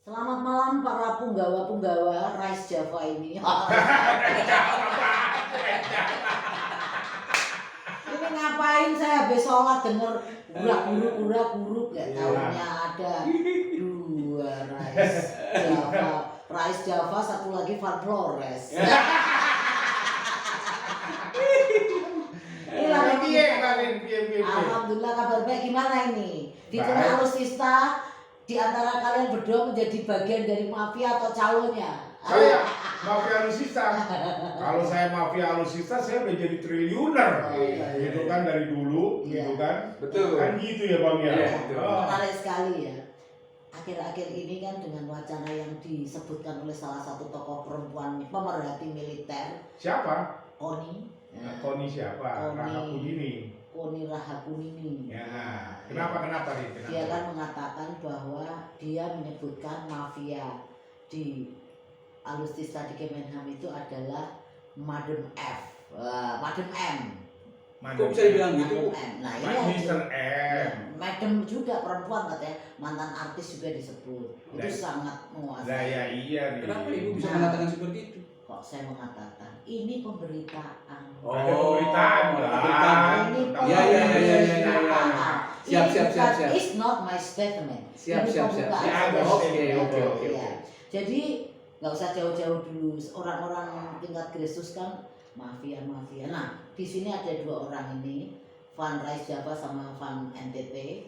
Selamat malam para punggawa-punggawa Rice Java ini. Ini ngapain saya habis sholat denger guruk gak taunya ada dua Rice Java, satu lagi Van Flores. Alhamdulillah, kabar baik. Gimana ini? Di tengah alusista, di antara kalian berdua menjadi bagian dari mafia atau calonnya? Saya mafia alusista. Kalau saya mafia alusista, saya udah jadi triliuner. Gitu kan dari dulu, gitu kan? Betul. Kan gitu ya Bang ya. Menarik sekali ya. Akhir-akhir ini kan dengan wacana yang disebutkan oleh salah satu tokoh perempuan pemerhati militer. Siapa? Koni. Koni siapa? Koni Rahakunini. Ya, kenapa nih? Dia kan mengatakan bahwa dia menyebutkan mafia di alusista di Kemenham itu adalah Madam F, Madam M. Kok bisa dibilang gitu? Nah ini Mr. M. Ya, Madam juga perempuan katanya, mantan artis juga disebut. Itu sangat menguasai. Lah ya iya nih. Kenapa Ibu bisa mengatakan seperti itu? Kok saya mengatakan ini pemberitaan. Ada pemberitaan Ini pemberitaan. Siap. It's not my statement. Siap. Oke. Jadi nggak usah jauh-jauh dulu. Orang-orang tingkat grassroots kan mafia. Nah, di sini ada dua orang ini, Van Rice Java sama Van NTT.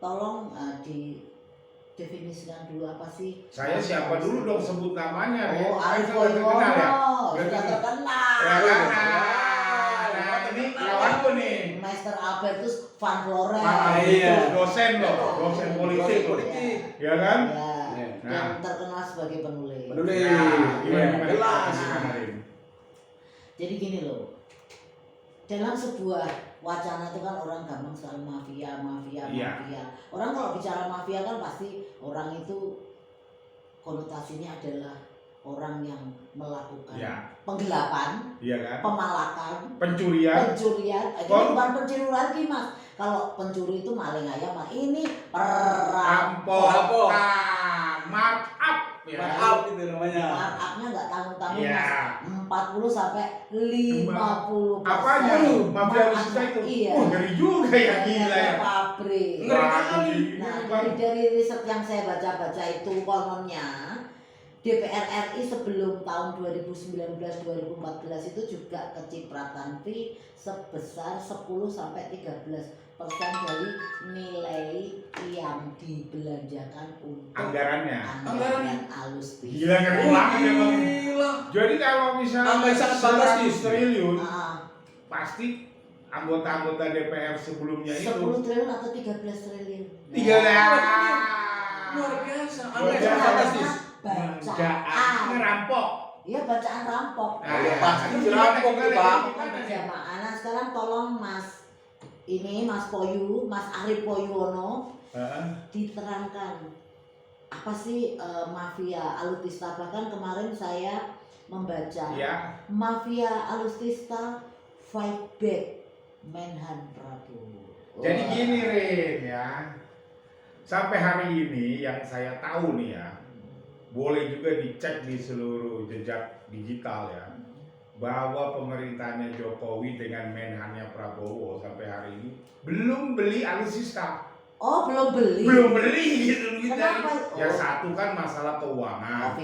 Tolong didefinisikan dulu apa sih? Saya siapa dulu dong sebut namanya? Oh, Arif Kan sudah terkenal ya? sudah terkenal. Nah, ini lawanku nih. Master Albertus Van Flores. Iya. Dosen politik. Ya kan? Ya, yang terkenal sebagai penulis. Gimana? Jelas. Jadi gini loh, dalam sebuah wacana itu kan orang gampang selalu mafia. Orang kalau bicara mafia kan pasti orang itu konotasinya adalah orang yang melakukan penggelapan, kan? pemalakan, pencurian. Ini bukan pencuri lagi mas. Kalau pencuri itu maling ayam, ini perampokan, markup. Markup itu namanya. Markupnya nggak tanggung-tanggung Ya. mas, 40 sampai 50%. Apanya? Mafia alusista itu? Iya. Ngeri juga ya, gila ya. Pabrik. Nah, dari riset yang saya baca itu kononnya DPR RI sebelum tahun 2019-2014 itu juga kecipratan fee sebesar 10-13% dari nilai yang dibelanjakan untuk anggaran alusista. Gila, ngeri banget ya Bang. Jadi kalau misalnya sangat fantastis. 100 triliun, pasti anggota-anggota DPR sebelumnya 10 itu triliun atau 13 triliun. Luar biasa. Anggaran Fantastis. Bacaan ngerampok. Iya, bacaan rampok. Pasti dirampok tuh Bang. Nah, sekarang tolong Mas Poyu, Mas Arif Poyuwono diterangkan apa sih mafia alusista. Bahkan kemarin saya membaca mafia alusista fight back Menhan Prabowo. Jadi gini Rin ya, sampai hari ini yang saya tahu nih ya, boleh juga dicek di seluruh jejak digital ya, bahwa pemerintahnya Jokowi dengan Menhannya Prabowo sampai hari ini belum beli alusista. Oh, belum beli gitu. Kenapa? Ya satu kan masalah keuangan.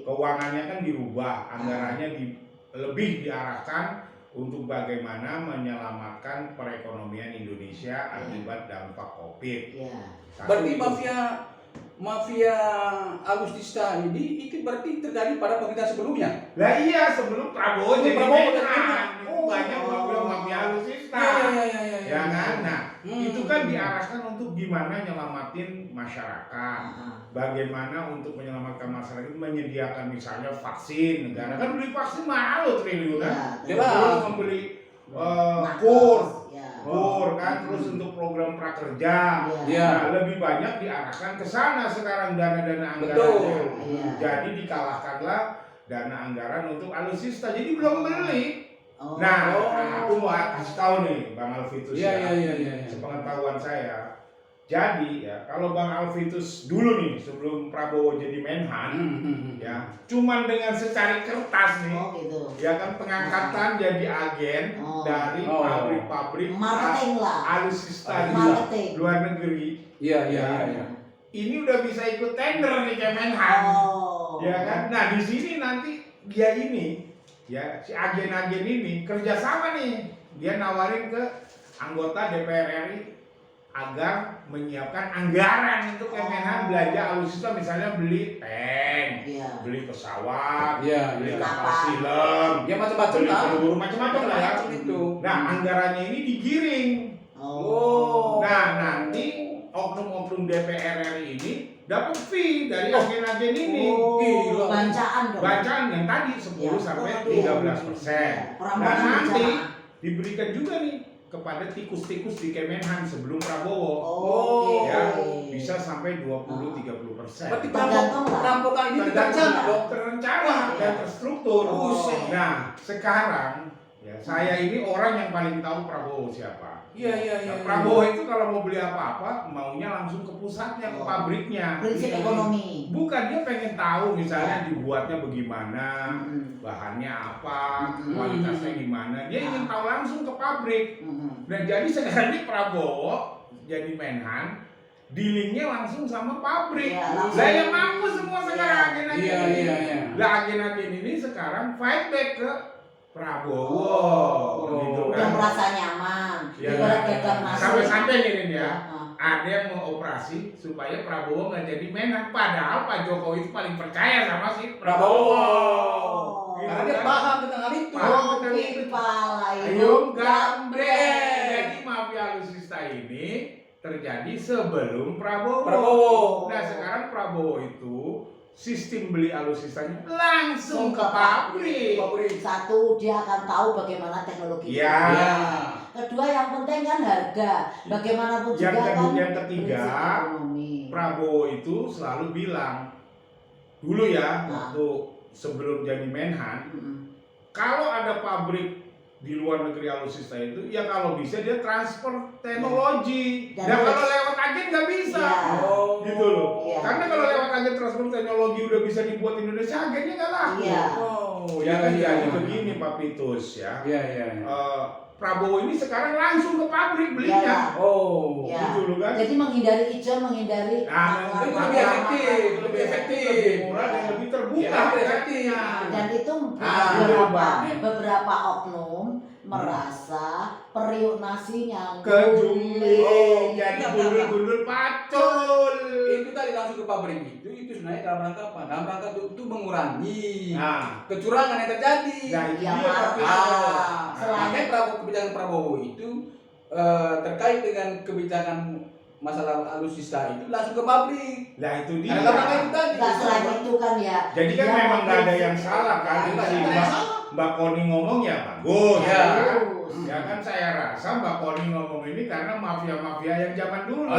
Keuangannya kan dirubah, anggarannya lebih diarahkan untuk bagaimana menyelamatkan perekonomian Indonesia akibat dampak Covid. Berarti mafia alusista ini itu berarti terjadi pada pemerintah sebelumnya. Lah iya, sebelum Prabowo jadi Menhan. Banyak mafia alusista. Ya kan? Nah, itu kan diarahkan untuk gimana nyelamatin masyarakat. Bagaimana untuk menyelamatkan masyarakat itu menyediakan misalnya vaksin. Negara kan beli vaksin mahal loh triliunan. Terus membeli kur kan, terus untuk program prakerja. Nah, lebih banyak diarahkan ke sana sekarang dana-dana anggarannya. Jadi dikalahkanlah dana anggaran untuk alusista. Jadi belum beli. Nah, aku mau kasih tahu nih Bang Alvitus ya. Sepengetahuan saya. Jadi ya kalau Bang Alvitus dulu nih sebelum Prabowo jadi Menhan, ya cuman dengan secari kertas nih, gitu. ya kan pengangkatan jadi agen dari pabrik-pabrik marketing lah, alutsista di luar negeri. Iya. Ini udah bisa ikut tender nih Kemenhan, ya kan? Nah di sini nanti dia ini, ya si agen-agen ini kerjasama nih, dia nawarin ke anggota DPR RI agar menyiapkan anggaran untuk Kemenhan belanja alutsista, misalnya beli tank, beli pesawat, beli kapal silem, ya macam-macam beli lah, peluru macam-macam lah ya. Nah anggarannya ini digiring. Nah nanti oknum-oknum DPR RI ini dapat fee dari agen-agen ini. Bacaan yang tadi 10 sampai 13%. Dan nanti diberikan juga nih kepada tikus-tikus di Kemenhan sebelum Prabowo. Ya, bisa sampai 20-30%. Berarti perampokan ini terencana dan terstruktur. Nah, sekarang ya saya ini orang yang paling tahu Prabowo siapa. Iya. Prabowo itu kalau mau beli apa-apa maunya langsung ke pusatnya, ke pabriknya. Prinsip ekonomi. Bukan, dia pengen tahu misalnya dibuatnya bagaimana, bahannya apa, kualitasnya gimana. Dia ingin tahu langsung ke pabrik. Nah jadi sekarang ini Prabowo jadi Menhan, dealingnya langsung sama pabrik. Lah yang mampu semua sekarang agen-agen ini. Lah agen-agen ini sekarang fight back ke Prabowo, gitu kan. Udah merasa nyaman. Sampai-sampai nih ya, ada yang mau operasi supaya Prabowo nggak jadi Menhan. Padahal Pak Jokowi itu paling percaya sama si Prabowo. Karena dia paham tentang hal itu. Ayung gambreng. Jadi mafia alutsista ini terjadi sebelum Prabowo. Nah sekarang Prabowo itu sistem beli alutsistanya langsung ke pabrik. Satu, dia akan tahu bagaimana teknologi. Kedua, yang penting kan harga. Bagaimanapun juga kan. Yang ketiga, Prabowo itu selalu bilang dulu ya, waktu sebelum jadi Menhan, kalau ada pabrik di luar negeri alutsista itu, ya kalau bisa dia transfer teknologi. Dan kalau lewat agen nggak bisa, gitu loh. Karena kalau lewat agen transfer teknologi udah bisa dibuat Indonesia, agennya nggak laku. Ya kan jadi begini Pak Pitus ya. Prabowo ini sekarang langsung ke pabrik belinya. Gitu loh kan. Jadi menghindari ijon, menghindari lebih efektif, lebih murah dan lebih terbuka. Dan itu beberapa oknum merasa periuk nasinya kejumling, jadi gundul-gundul pacul. Itu tadi langsung ke pabrik itu sebenarnya dalam rangka apa? Dalam rangka untuk mengurangi kecurangan yang terjadi. Selain kebijakan Prabowo itu terkait dengan kebijakan masalah alutsista itu langsung ke pabrik. Nah itu dia. Selain itu kan ya. Jadi kan memang nggak ada yang salah kan. Mbak Koni ngomong ya bagus. Ya kan saya rasa Mbak Koni ngomong ini karena mafia-mafia yang zaman dulu.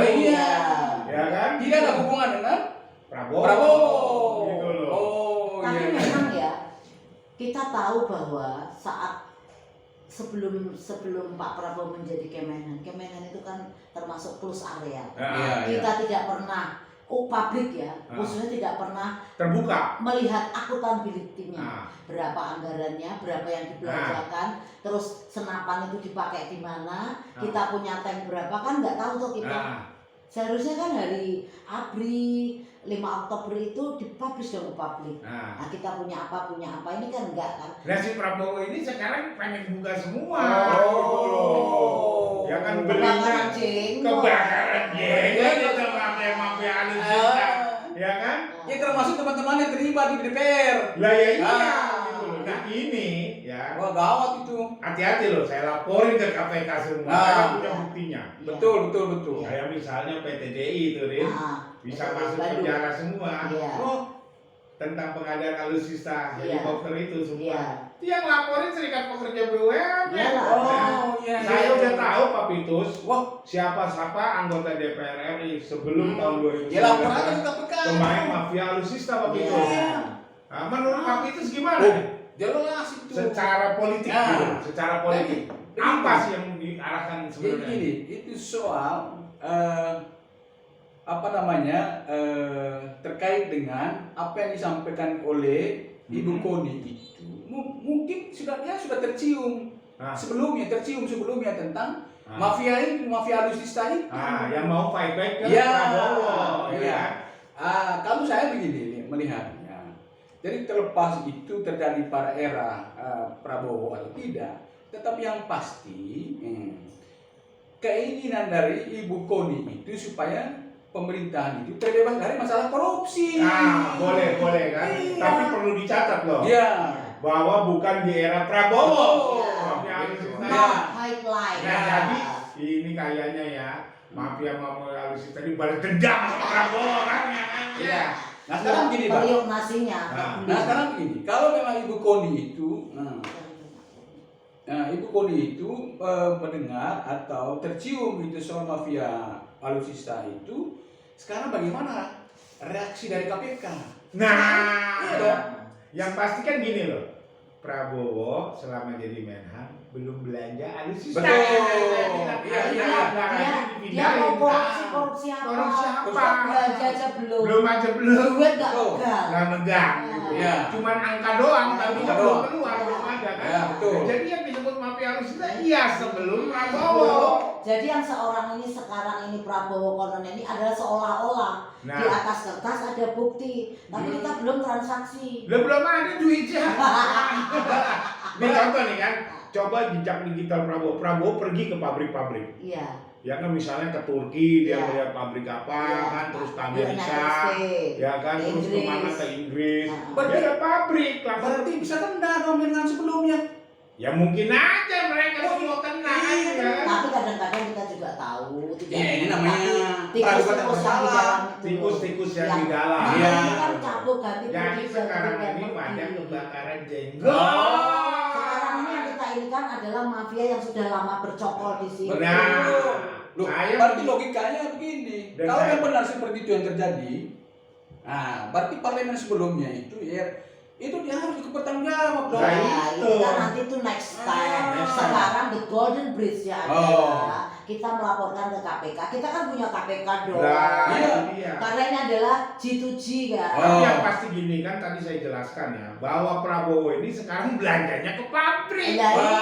Ya kan? Tidak ada hubungan dengan Prabowo. Gitu loh. Tapi memang ya kita tahu bahwa saat sebelum Pak Prabowo menjadi Kemenhan itu kan termasuk plus area. Kita tidak pernah pabrik ya, khususnya tidak pernah terbuka melihat akuntabilitasnya, berapa anggarannya, berapa yang dibelanjakan, terus senapan itu dipakai di mana, kita punya tank berapa kan nggak tahu tuh kita. Seharusnya kan hari ABRI 5 Oktober itu dipublish dong ke publik. Nah kita punya apa ini kan enggak kan. Nah si Prabowo ini sekarang pengen buka semua. Ya kan belinya kebakaran jenggot itu mafia alutsista. Ya kan? Ya termasuk teman-teman yang terlibat di DPR. Lah ya iya gitu loh. Nah ini ya. Wah gawat itu. Hati-hati loh, saya laporin ke KPK semua. Saya punya buktinya. Betul. Kayak misalnya PTDI itu, Rin. Bisa masuk penjara semua. Tentang pengadaan alutsista helikopter itu semua. Itu yang laporin Serikat Pekerja BUMN. Saya udah tahu Pak Pitus. Siapa anggota DPR RI sebelum tahun 2019 pemain mafia alutsista Pak Pitus. Nah, menurut Pak Pitus gimana? Jelas itu. Secara politik gitu. Secara politik. Apa sih yang diarahkan sebenarnya? Jadi itu soal terkait dengan apa yang disampaikan oleh Ibu Koni itu mungkin sudah tercium sebelumnya tentang mafia alutsista itu. Yang mau fight back ke Ya, Prabowo. ya. Kalau saya begini melihatnya, jadi terlepas itu terjadi pada era Prabowo atau tidak, tetapi yang pasti keinginan dari Ibu Koni itu supaya pemerintahan itu terbebas dari masalah korupsi. Boleh kan. Iya. Tapi perlu dicatat loh. Iya. Bahwa bukan di era Prabowo. Mafia alutsista. Highlight. Nah, jadi ini kayaknya ya mafia alutsista ini balas dendam sama Prabowo kan ya kan. Iya. Nah sekarang begini Pak. Periuk nasinya. Nah sekarang begini, kalau memang Ibu Koni itu mendengar atau tercium itu soal mafia alutsista itu, sekarang bagaimana reaksi dari KPK? Nah, Iya dong. yang pasti kan gini loh. Prabowo selama jadi Menhan belum belanja alutsista. Betul. Dia mau korupsi apa? Korupsi apa? Belanja aja belum. Belum. Duit nggak Betul. pegang. Nggak megang. Iya. Cuman angka doang, tapi Angka belum doang. keluar, belum ada kan. Ya, betul. Jadi yang disebut mafia alutsista iya sebelum Prabowo. Jadi yang seorang ini sekarang ini Prabowo konon ini adalah seolah-olah di atas kertas ada bukti, tapi kita belum transaksi. Belum ada duitnya. Ini contoh nih kan, coba jejak digital Prabowo. Prabowo pergi ke pabrik-pabrik. Iya. Ya kan misalnya ke Turki dia Iya. melihat pabrik apa Iya. kan, terus ke Di Amerika, United States, ya kan, ke terus Inggris. kemana ke Inggris. Nah. Dia ada pabrik langsung. Berarti bisa kena dong dengan sebelumnya. Ya mungkin aja mereka semua kena kan, ya kan. Tapi kadang-kadang kita juga tahu tidak. Ya, ini namanya tikus-tikus praduga yang di bersalah. dalam itu. Tikus-tikus yang di Yang- dalam. Nah, Iya. ini kan campur ganti Jadi politik sekarang dan ini politik. ada kebakaran jenggot. Sekarang ini yang kita ini kan adalah mafia yang sudah lama bercokol di sini. Benar. Loh, Saya- berarti logikanya begini. Dan Kalau saya- yang benar seperti itu yang terjadi, berarti parlemen sebelumnya itu itu dia harus bertanggung jawab dong. Nah, Nah, itu. itu kan nanti itu next time. Next time. Sekarang the golden bridge-nya Oh. adalah kita melaporkan ke KPK. Kita kan punya KPK dong. Nah, Iya. itu dia. Karena ini adalah G2G kan. Tapi yang pasti gini kan tadi saya jelaskan ya bahwa Prabowo ini sekarang belanjanya ke pabrik. Nah, iya.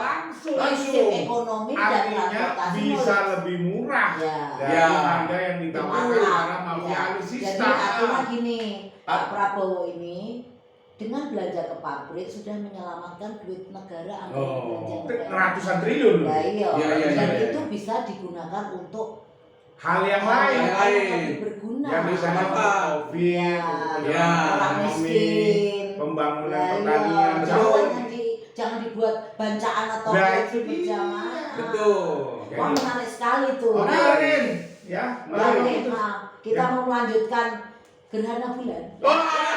Langsung. Sistem ekonomi dan Artinya transportasi bisa lebih murah Ya. dari Ya. harga yang ditawarkan para mafia Ya. alutsista. Jadi artinya gini, Pak Prabowo ini dengan belanja ke pabrik sudah menyelamatkan duit negara anggaran Oh. belanja negara. Ratusan triliun loh. Nah, iya. Iya, iya, Dan iya, itu iya. bisa digunakan untuk Hal yang hal lain. yang lain. lebih berguna. Yang bisa Apa? COVID, Ya. Ya. Orang miskin. pembangunan Nah, iya. pertanian. Betul. Jangan dibuat bancaan atau Nah, koleksi itu dia. berjamaah. Betul. Wah, menarik sekali tuh. Kemarin, ya, Nah, kemarin itu. kita Ya. mau melanjutkan gerhana bulan. Wah,